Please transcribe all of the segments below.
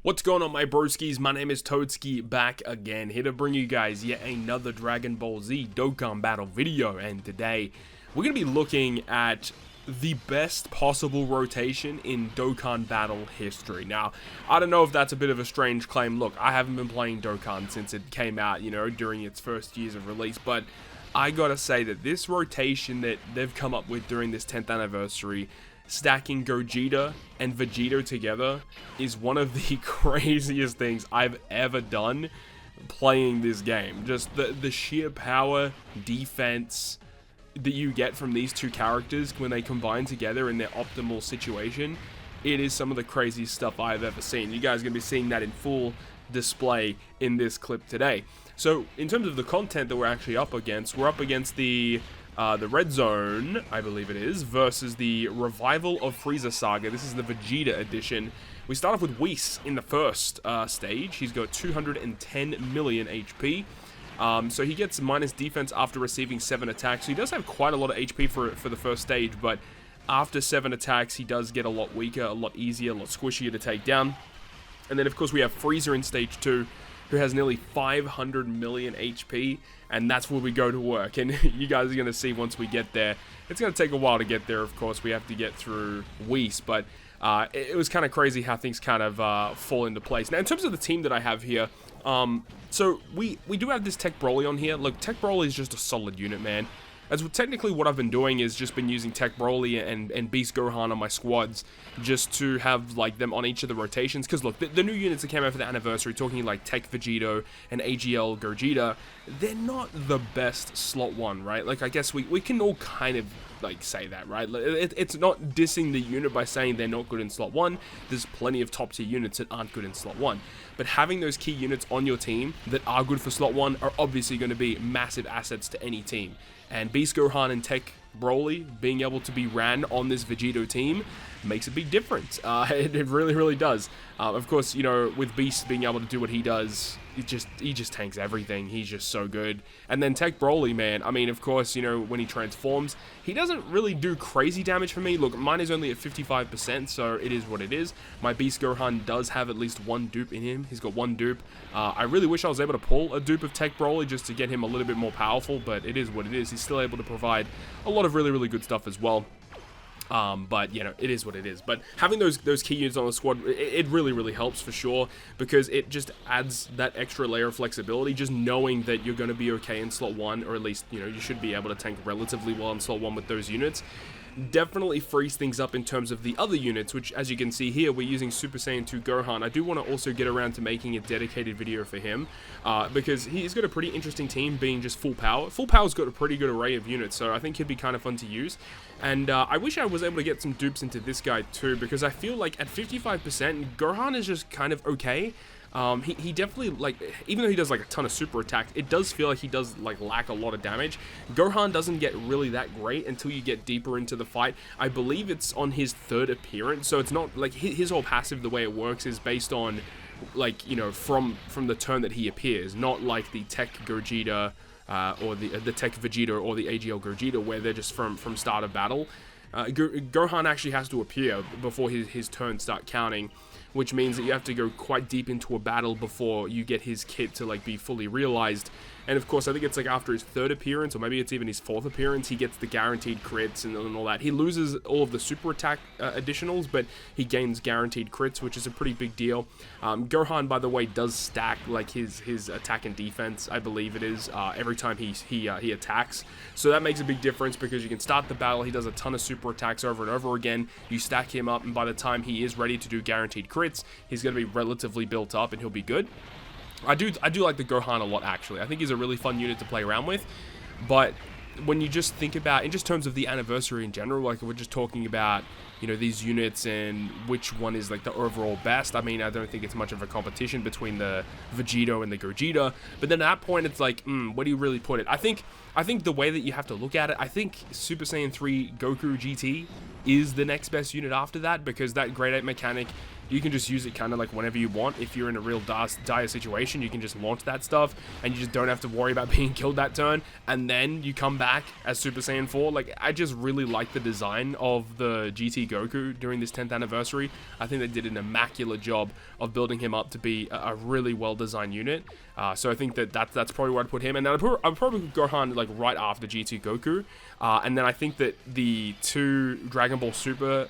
What's going on, my broskiis? My name is Toadski, back again, here to bring you guys yet another Dragon Ball Z Dokkan battle video. And today we're going to be looking at the best possible rotation in Dokkan battle history. Now, I don't know if that's a bit of a strange claim. Look, I haven't been playing Dokkan since it came out, during its first years of release, but I gotta say that this rotation that they've come up with during this 10th anniversary, stacking Gogeta and Vegeta together, is one of the craziest things I've ever done playing this game. Just the sheer power, defense that you get from these two characters when they combine together in their optimal situation, it is some of the craziest stuff I've ever seen. You guys are going to be seeing that in full display in this clip today. So in terms of the content that we're actually up against, we're up against the Red Zone, I believe it is, versus the Revival of Frieza Saga. This is the Vegeta edition. We start off with Whis in the first stage. He's got 210 million HP. So he gets minus defense after receiving 7 attacks. So he does have quite a lot of HP for the first stage, but after 7 attacks, he does get a lot weaker, a lot easier, a lot squishier to take down. And then, of course, we have Frieza in stage 2, who has nearly 500 million HP, and that's where we go to work. And you guys are going to see once we get there. It's going to take a while to get there, of course. We have to get through Whis, but it was kind of crazy how things kind of fall into place. Now, in terms of the team that I have here, so we do have this Tech Broly on here. Look, Tech Broly is just a solid unit, man. As technically what I've been doing is just been using Tech Broly and Beast Gohan on my squads just to have like them on each of the rotations. Because look, the new units that came out for the anniversary, talking like Tech Vegito and AGL Gogeta, they're not the best slot 1, right? Like, I guess we can all kind of like say that, right? It's not dissing the unit by saying they're not good in slot 1. There's plenty of top tier units that aren't good in slot 1. But having those key units on your team that are good for slot 1 are obviously going to be massive assets to any team. And Beast Gohan and Tech Broly being able to be ran on this Vegito team makes a big difference. It really, really does. Of course, with Beast being able to do what he does, he just tanks everything. He's just so good. And then Tech Broly, man, I mean, of course, when he transforms, he doesn't really do crazy damage for me. Look, mine is only at 55%, so it is what it is. My Beast Gohan does have at least 1 dupe in him. He's got 1 dupe. I really wish I was able to pull a dupe of Tech Broly just to get him a little bit more powerful, but it is what it is. He's still able to provide a lot of really, really good stuff as well. But it is what it is. But having those key units on the squad, it really, really helps for sure, because it just adds that extra layer of flexibility, just knowing that you're going to be okay in slot 1, or at least, you should be able to tank relatively well in slot 1 with those units. Definitely frees things up in terms of the other units, which, as you can see here, we're using Super Saiyan 2 Gohan. I do want to also get around to making a dedicated video for him, because he's got a pretty interesting team, being just full power. Full power's got a pretty good array of units, so I think he'd be kind of fun to use. And I wish I was able to get some dupes into this guy too, because I feel like at 55%, Gohan is just kind of okay. He definitely, like, even though he does like a ton of super attacks, it does feel like he does like lack a lot of damage. Gohan doesn't get really that great until you get deeper into the fight. I believe it's on his 3rd appearance, so it's not like his whole passive, the way it works is based on, like, from the turn that he appears, not like the Tech Gogeta or the Tech Vegeta or the AGL Gogeta, where they're just from start of battle. Gohan actually has to appear before his turns start counting, which means that you have to go quite deep into a battle before you get his kit to like be fully realized. And of course, I think it's like after his 3rd appearance, or maybe it's even his 4th appearance, he gets the guaranteed crits and all that. He loses all of the super attack additionals, but he gains guaranteed crits, which is a pretty big deal. Gohan, by the way, does stack like his attack and defense, I believe it is, every time he attacks. So that makes a big difference, because you can start the battle, he does a ton of super attacks over and over again. You stack him up, and by the time he is ready to do guaranteed crits, he's going to be relatively built up, and he'll be good. I do like the Gohan a lot, actually. I think he's a really fun unit to play around with, but when you just think about, in just terms of the anniversary in general, like, we're just talking about, these units and which one is like the overall best. I mean, I don't think it's much of a competition between the Vegito and the Gogeta, but then at that point, it's like, where do you really put it? I think the way that you have to look at it, I think Super Saiyan 3 Goku GT is the next best unit after that, because that Grade 8 mechanic you can just use it kind of like whenever you want. If you're in a real dire situation, you can just launch that stuff, and you just don't have to worry about being killed that turn, and then you come back as Super Saiyan 4. Like, I just really like the design of the GT Goku during this 10th anniversary. I think they did an immaculate job of building him up to be a really well-designed unit. So I think that's probably where I'd put him, and then I'd probably put Gohan like right after GT Goku, and then I think that the 2 Dragon Ball Super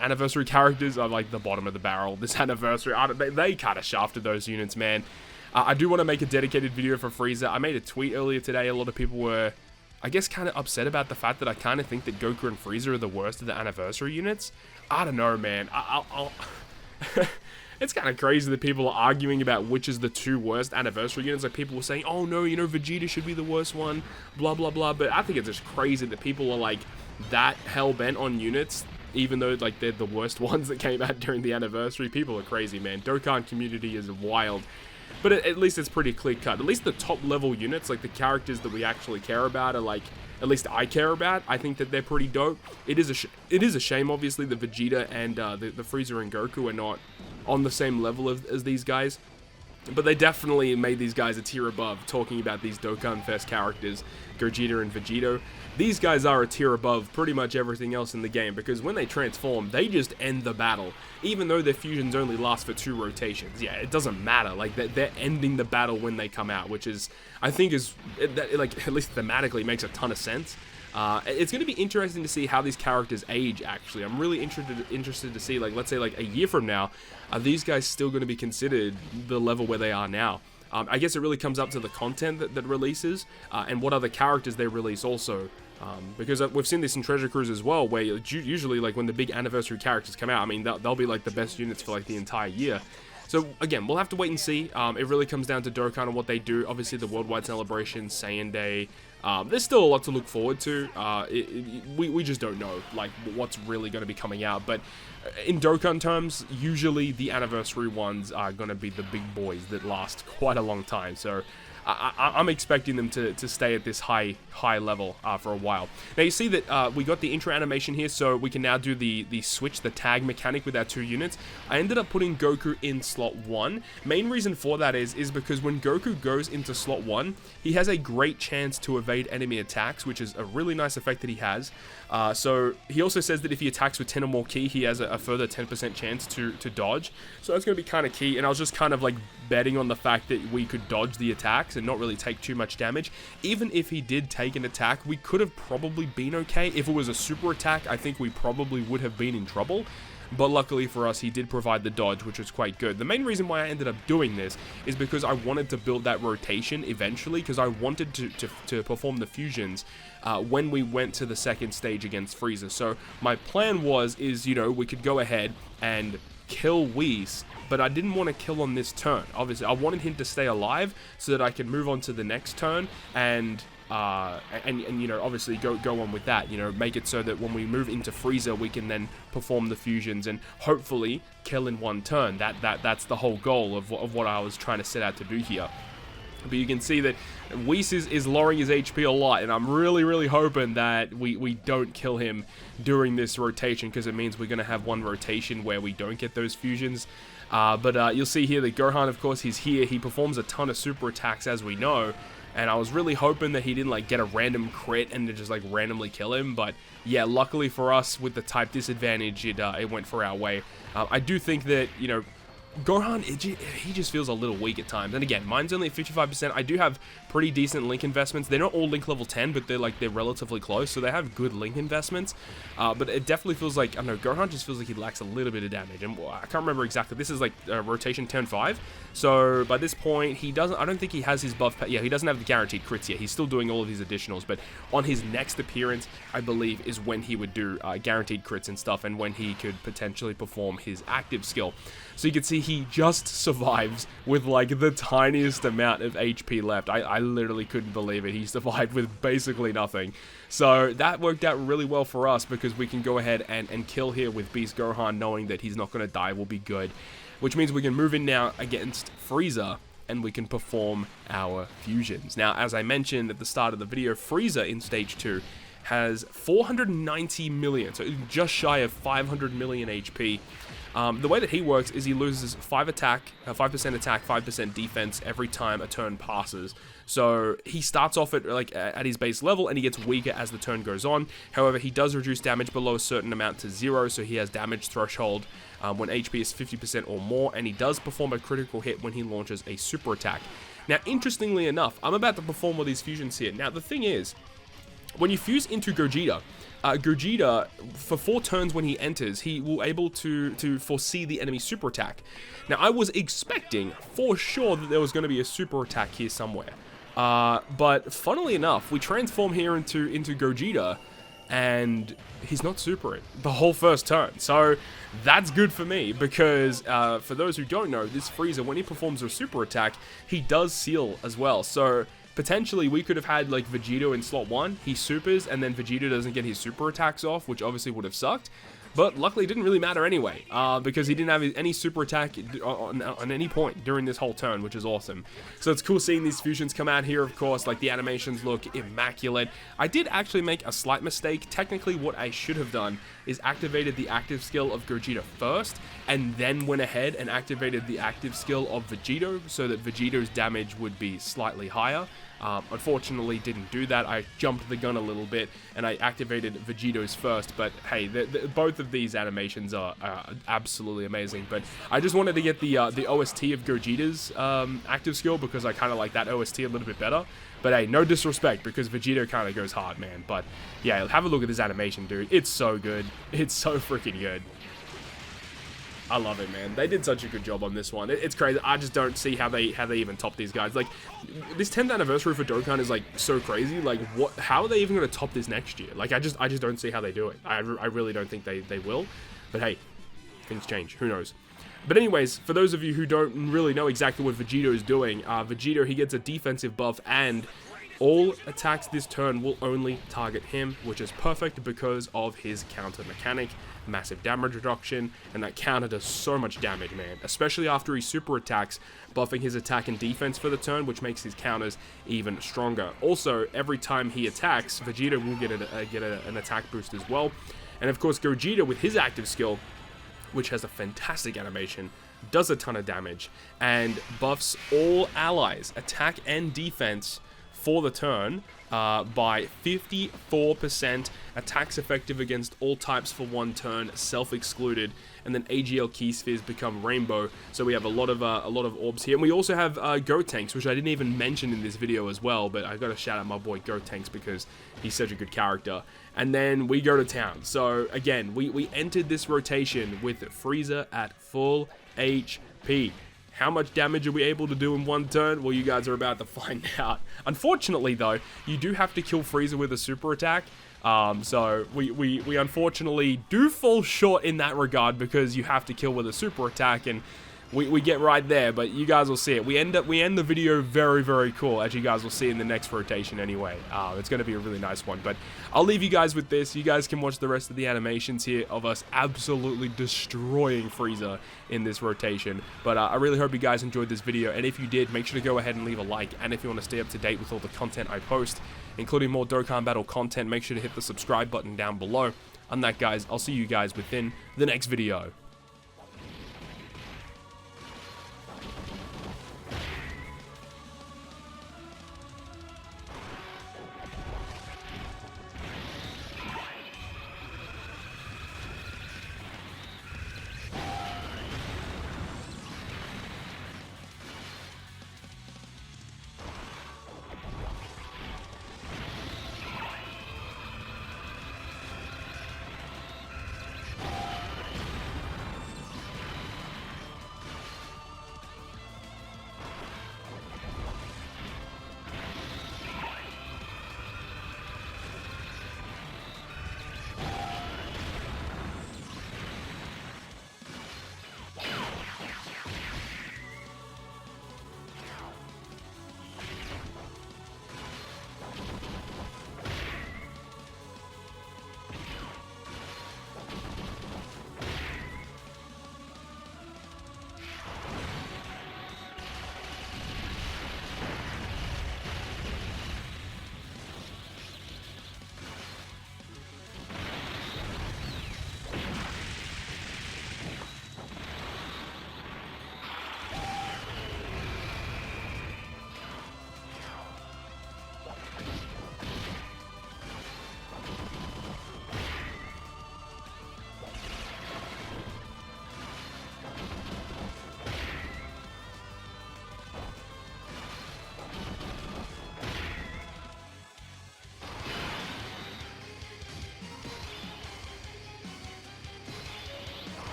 anniversary characters are like the bottom of the barrel this anniversary. They kind of shafted those units, man. I do want to make a dedicated video for Frieza. I made a tweet earlier today. A lot of people were, I guess, kind of upset about the fact that I kind of think that Goku and Frieza are the worst of the anniversary units. I don't know, man. I'll It's kind of crazy that people are arguing about which is the 2 worst anniversary units. Like, people were saying, oh no, you know, Vegeta should be the worst one, blah blah blah. But I think it's just crazy that people are like that hell-bent on units, even though like they're the worst ones that came out during the anniversary. People are crazy, man. Dokkan community is wild. But at least it's pretty clear-cut. At least the top-level units, like the characters that we actually care about, are like, at least I care about. I think that they're pretty dope. It is a shame, obviously, that Vegeta and the Frieza and Goku are not on the same level as these guys. But they definitely made these guys a tier above, talking about these Dokkan Fest characters, Gogeta and Vegito. These guys are a tier above pretty much everything else in the game, because when they transform, they just end the battle. Even though their fusions only last for 2 rotations. Yeah, it doesn't matter. Like, they're ending the battle when they come out, which is, I think is, like, at least thematically makes a ton of sense. It's going to be interesting to see how these characters age, actually. I'm really interested to see, like, let's say, like, a year from now, are these guys still going to be considered the level where they are now? I guess it really comes up to the content that releases, and what other characters they release also. Because we've seen this in Treasure Cruise as well, where usually, like, when the big anniversary characters come out, I mean, they'll be, like, the best units for, like, the entire year. So, again, we'll have to wait and see. It really comes down to Dokkan and what they do. Obviously, the Worldwide Celebration, Saiyan Day. There's still a lot to look forward to. We just don't know, like, what's really going to be coming out. But in Dokkan terms, usually the anniversary ones are going to be the big boys that last quite a long time. So I'm expecting them to stay at this high level for a while. Now you see that we got the intro animation here, so we can now do the switch, the tag mechanic with our 2 units. I ended up putting Goku in slot 1. Main reason for that is because when Goku goes into slot 1, he has a great chance to evade enemy attacks, which is a really nice effect that he has. So he also says that if he attacks with 10 or more ki, he has a further 10% chance to dodge. So that's going to be kind of key, and I was just kind of like betting on the fact that we could dodge the attacks and not really take too much damage. Even if he did take an attack, we could have probably been okay. If it was a super attack, I think we probably would have been in trouble. But luckily for us, he did provide the dodge, which was quite good. The main reason why I ended up doing this is because I wanted to build that rotation eventually, because I wanted to perform the fusions when we went to the second stage against Frieza. So my plan is, you know, we could go ahead and kill Whis, but I didn't want to kill on this turn. Obviously, I wanted him to stay alive so that I could move on to the next turn and you know, obviously go on with that, you know, make it so that when we move into Frieza, we can then perform the fusions and hopefully kill in 1 turn. That's the whole goal of what I was trying to set out to do here. But you can see that Whis is lowering his HP a lot, and I'm really hoping that we don't kill him during this rotation, because it means we're going to have 1 rotation where we don't get those fusions. But you'll see here that Gohan, of course, he's here. He performs a ton of super attacks, as we know, and I was really hoping that he didn't like get a random crit and to just like randomly kill him. But yeah, luckily for us, with the type disadvantage, it went for our way. I do think that, you know, Gohan, he just feels a little weak at times. And again, mine's only at 55%. I do have pretty decent link investments. They're not all link level 10, but they're relatively close, so they have good link investments. But it definitely feels like, I don't know, Gohan just feels like he lacks a little bit of damage. And I can't remember exactly. This is like rotation turn 5. So by this point, I don't think he has his buff. Yeah, he doesn't have the guaranteed crits yet. He's still doing all of these additionals, but on his next appearance, I believe, is when he would do guaranteed crits and stuff, and when he could potentially perform his active skill. So you can see he just survives with like the tiniest amount of HP left. I literally couldn't believe it. He survived with basically nothing. So that worked out really well for us, because we can go ahead and kill here with Beast Gohan, knowing that he's not going to die will be good. Which means we can move in now against Frieza, and we can perform our fusions. Now, as I mentioned at the start of the video, Frieza in Stage 2 has 490 million, so just shy of 500 million HP. The way that he works is he loses 5% attack, 5% defense every time a turn passes. So he starts off at his base level, and he gets weaker as the turn goes on. However, he does reduce damage below a certain amount to 0, so he has damage threshold when HP is 50% or more, and he does perform a critical hit when he launches a super attack. Now, interestingly enough, I'm about to perform all these fusions here. Now, the thing is, when you fuse into Gogeta, Gogeta, for 4 turns when he enters, he will able to foresee the enemy super attack. Now, I was expecting for sure that there was going to be a super attack here somewhere. But funnily enough, we transform here into Gogeta, and he's not supering the whole first turn. So that's good for me, because for those who don't know, this Frieza, when he performs a super attack, he does seal as well. So potentially we could have had like Vegito in slot 1, he supers, and then Vegito doesn't get his super attacks off, which obviously would have sucked. But luckily it didn't really matter anyway, because he didn't have any super attack on any point during this whole turn, which is awesome. So it's cool seeing these fusions come out here, of course. Like, the animations look immaculate. I did actually make a slight mistake. Technically, what I should have done is activated the active skill of Gogeta first, and then went ahead and activated the active skill of Vegito, so that Vegito's damage would be slightly higher. Unfortunately, didn't do that. I jumped the gun a little bit, and I activated Vegito's first, but hey, both of these animations are absolutely amazing. But I just wanted to get the OST of Gogeta's active skill, because I kind of like that OST a little bit better. But hey, no disrespect, because Vegito kind of goes hard, man. But yeah, have a look at this animation, dude. It's so good. It's so freaking good. I love it, man. They did such a good job on this one. It's crazy. I just don't see how they even top these guys. Like, this 10th anniversary for Dokkan is like so crazy. Like, what? How are they even going to top this next year? Like, I just don't see how they do it. I really don't think they will. But hey, things change. Who knows? But anyways, for those of you who don't really know exactly what Vegito is doing, Vegito, he gets a defensive buff, and all attacks this turn will only target him, which is perfect because of his counter mechanic. Massive damage reduction, and that counter does so much damage, man, especially after he super attacks, buffing his attack and defense for the turn, which makes his counters even stronger. Also, every time he attacks, Vegeta will get an attack boost as well. And of course, Gogeta, with his active skill, which has a fantastic animation, does a ton of damage and buffs all allies, attack and defense, for the turn by 54%, attacks effective against all types for 1 turn, self-excluded, and then AGL key spheres become rainbow. So we have a lot of orbs here, and we also have Gotenks, which I didn't even mention in this video as well, but I gotta shout out my boy Gotenks because he's such a good character. And then we go to town. So again, we entered this rotation with Frieza at full HP. How much damage are we able to do in 1 turn? Well, you guys are about to find out. Unfortunately, though, you do have to kill Frieza with a super attack. So we unfortunately do fall short in that regard, because you have to kill with a super attack, and we get right there, but you guys will see it. We end the video very, very cool, as you guys will see in the next rotation anyway. It's going to be a really nice one, but I'll leave you guys with this. You guys can watch the rest of the animations here of us absolutely destroying Frieza in this rotation. But I really hope you guys enjoyed this video, and if you did, make sure to go ahead and leave a like, and if you want to stay up to date with all the content I post, including more Dokkan Battle content, make sure to hit the subscribe button down below. On that, guys, I'll see you guys within the next video.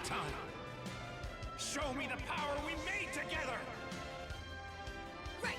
time. Show me the power we made together. Right.